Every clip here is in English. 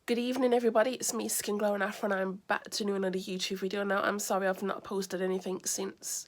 Good evening, everybody. It's me, Skin Glow and Afro, and I'm back to do another YouTube video. Now, I'm sorry I've not posted anything since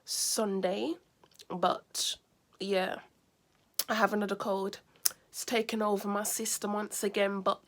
Sunday, but yeah, I have another cold. It's taken over my system once again, but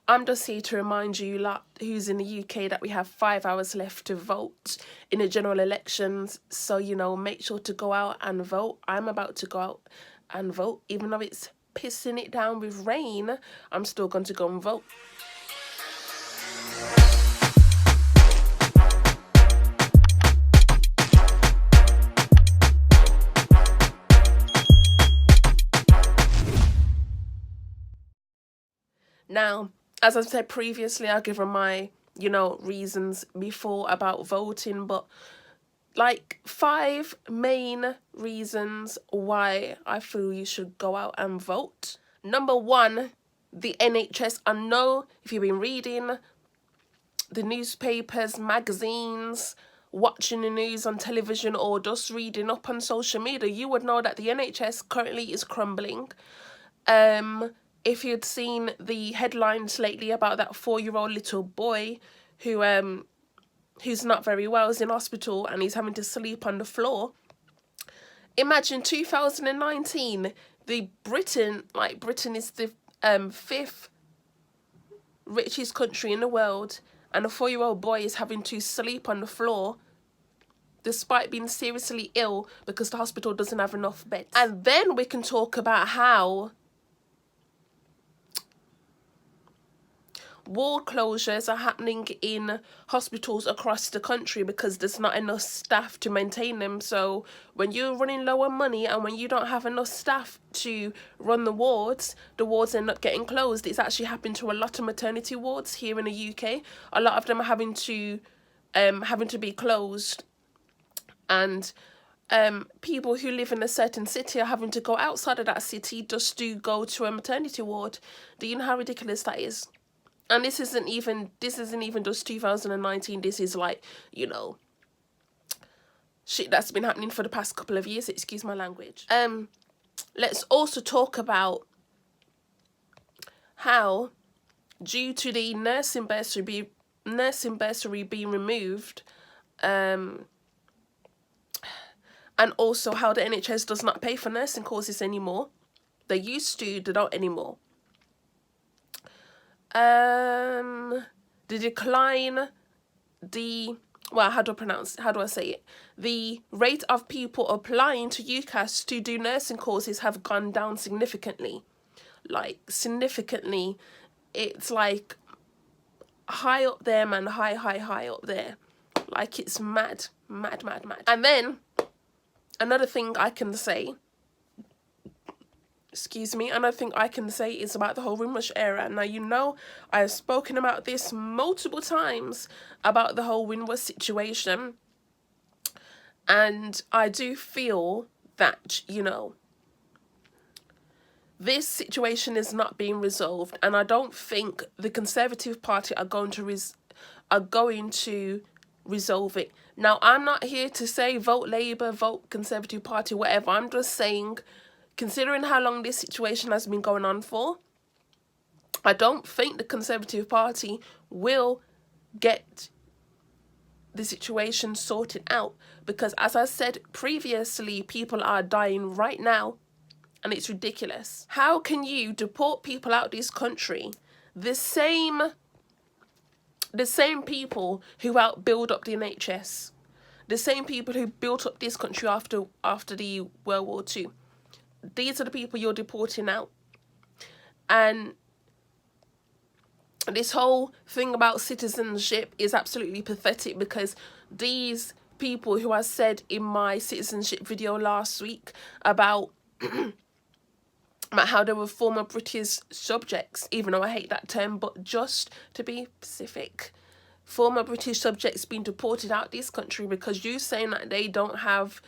I'm just here to remind you lot who's in the UK that we have 5 hours left to vote in the general elections. So, you know, make sure to go out and vote. I'm about to go out and vote, even though it's pissing it down with rain. I'm still going to go and vote. Now, as I've said previously, I've given my, reasons before about voting, but like 5 main reasons why I feel you should go out and vote. Number 1, the NHS. I know if you've been reading the newspapers, magazines, watching the news on television, or just reading up on social media, you would know that the NHS currently is crumbling. If you'd seen the headlines lately about that 4-year-old little boy who's not very well, is in hospital and he's having to sleep on the floor. Imagine 2019, Britain is the 5th richest country in the world, and a 4-year-old boy is having to sleep on the floor despite being seriously ill because the hospital doesn't have enough beds. And then we can talk about how ward closures are happening in hospitals across the country because there's not enough staff to maintain them. So when you're running low on money and when you don't have enough staff to run the wards end up getting closed. It's actually happened to a lot of maternity wards here in the UK. A lot of them are having to be closed, and people who live in a certain city are having to go outside of that city just to go to a maternity ward. Do you know how ridiculous that is? And this isn't even just 2019. This is like, shit that's been happening for the past couple of years. Excuse my language. Let's also talk about how, due to the nursing bursary being removed, and also how the NHS does not pay for nursing courses anymore. They used to, they don't anymore. The decline, how do I say it? The rate of people applying to UCAS to do nursing courses have gone down significantly. It's like high up there, man, high up there. Like, it's mad. And then another thing I can say, is about the whole Windrush era. Now, I have spoken about this multiple times about the whole Windrush situation, and I do feel that, this situation is not being resolved, and I don't think the Conservative Party are going to resolve it. Now, I'm not here to say vote Labour, vote Conservative Party, whatever. I'm just saying, considering how long this situation has been going on for, I don't think the Conservative Party will get the situation sorted out, because, as I said previously, people are dying right now, and it's ridiculous. How can you deport people out of this country, the same people who helped build up the NHS, the same people who built up this country after the World War II? These are the people you're deporting out. And this whole thing about citizenship is absolutely pathetic, because these people who I said in my citizenship video last week about how they were former British subjects, even though I hate that term, but just to be specific, former British subjects being deported out of this country because you're saying that they don't have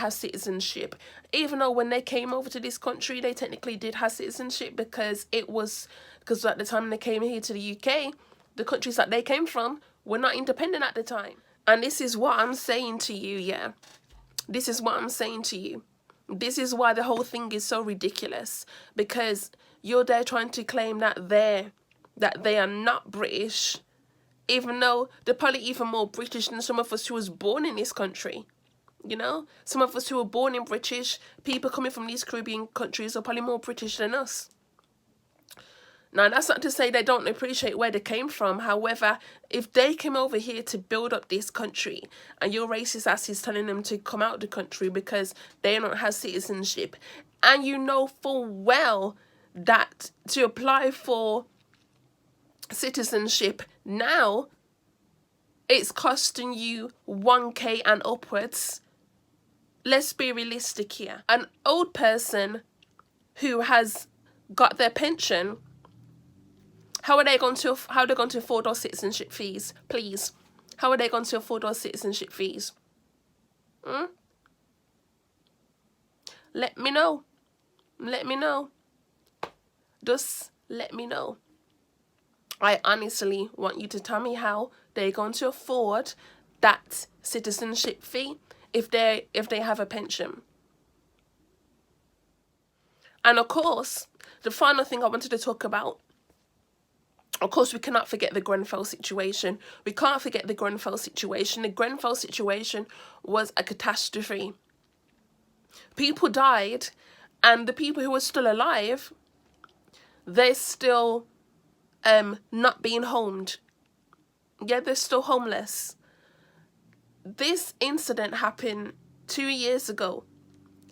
citizenship, even though when they came over to this country, they technically did have citizenship, because at the time they came here to the UK, the countries that they came from were not independent at the time. And this is what I'm saying to you, This is what I'm saying to you. This is why the whole thing is so ridiculous, because you're there trying to claim that they are not British, even though they're probably even more British than some of us who was born in this country. You know, some of us who were born in British, people coming from these Caribbean countries are probably more British than us. Now, that's not to say they don't appreciate where they came from. However, if they came over here to build up this country and your racist ass is telling them to come out of the country because they don't have citizenship, and you know full well that to apply for citizenship now, it's costing you 1K and upwards. Let's be realistic here. An old person who has got their pension, how are they going to afford those citizenship fees? Please, how are they going to afford those citizenship fees? Let me know. Let me know. Just let me know. I honestly want you to tell me how they're going to afford that citizenship fee if they have a pension. And of course, the final thing I wanted to talk about, of course, we cannot forget the Grenfell situation. We can't forget the Grenfell situation. The Grenfell situation was a catastrophe. People died, and the people who were still alive, they're still not being homed. Yeah, they're still homeless. This incident happened 2 years ago.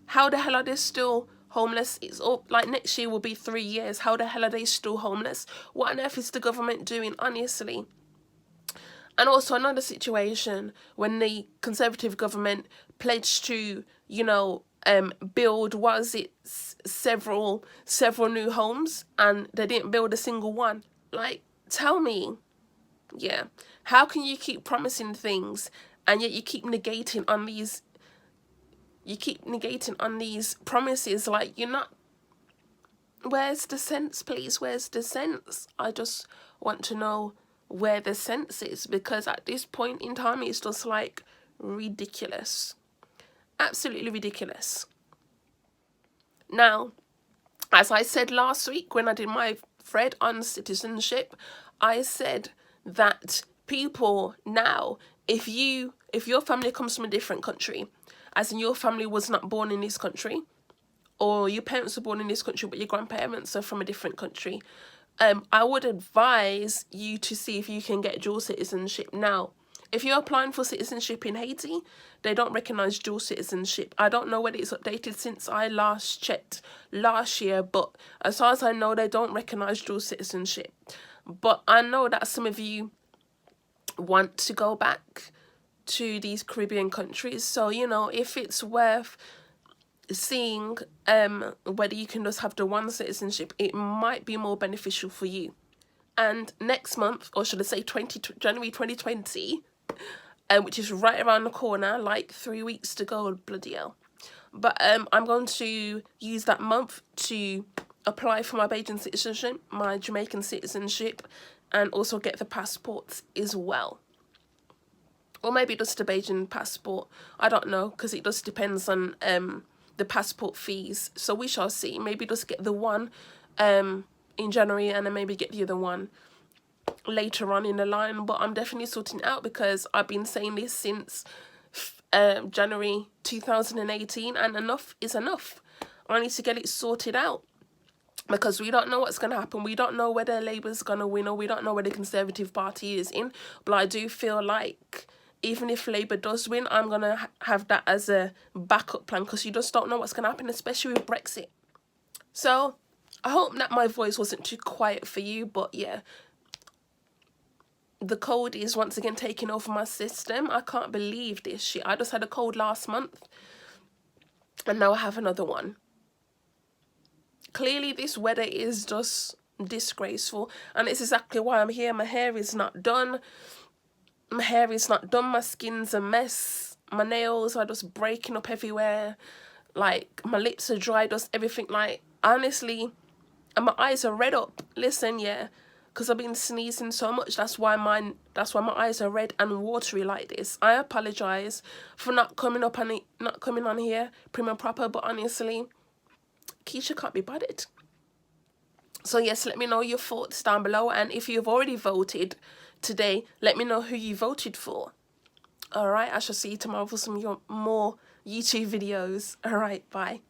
How the hell are they still homeless? It's all like next year will be 3 years. How the hell are they still homeless? What on earth is the government doing, honestly? And also another situation when the Conservative government pledged to, you know, build, was it several new homes, and they didn't build a single one. Like, tell me, yeah, how can you keep promising things and yet you keep negating on these promises? Like, you're not, where's the sense, please? Where's the sense? I just want to know where the sense is, because at this point in time it's just like ridiculous. Absolutely ridiculous. Now, as I said last week when I did my thread on citizenship, I said that people now, if your family comes from a different country, as in your family was not born in this country, or your parents were born in this country but your grandparents are from a different country, I would advise you to see if you can get dual citizenship now. If you're applying for citizenship in Haiti, they don't recognise dual citizenship. I don't know whether it's updated since I last checked last year, but as far as I know, they don't recognise dual citizenship. But I know that some of you want to go back to these Caribbean countries. So, you know, if it's worth seeing whether you can just have the one citizenship, it might be more beneficial for you. And next month, or should I say January 2020, which is right around the corner, like 3 weeks to go, bloody hell. But I'm going to use that month to apply for my Bajan citizenship, my Jamaican citizenship, and also get the passports as well. Or maybe just a Bajan passport. I don't know, because it just depends on the passport fees. So we shall see. Maybe just get the one in January, and then maybe get the other one later on in the line. But I'm definitely sorting it out, because I've been saying this since January 2018, and enough is enough. I need to get it sorted out, because we don't know what's going to happen. We don't know whether Labour's going to win, or we don't know where the Conservative Party is in. But I do feel like even if Labour does win, I'm going to have that as a backup plan, because you just don't know what's going to happen, especially with Brexit. So I hope that my voice wasn't too quiet for you, but yeah, the cold is once again taking over my system. I can't believe this shit. I just had a cold last month, and now I have another one. Clearly, this weather is just disgraceful, and it's exactly why I'm here. My hair is not done. My skin's a mess. My nails are just breaking up everywhere. Like, my lips are dry, just everything. Like, honestly, and my eyes are red up. Listen, yeah, because I've been sneezing so much. That's why my eyes are red and watery like this. I apologize for not coming on here prim and proper, but honestly, Keisha can't be bothered. So yes, let me know your thoughts down below, and if you've already voted today, let me know who you voted for. Alright, I shall see you tomorrow for some more YouTube videos. Alright, bye.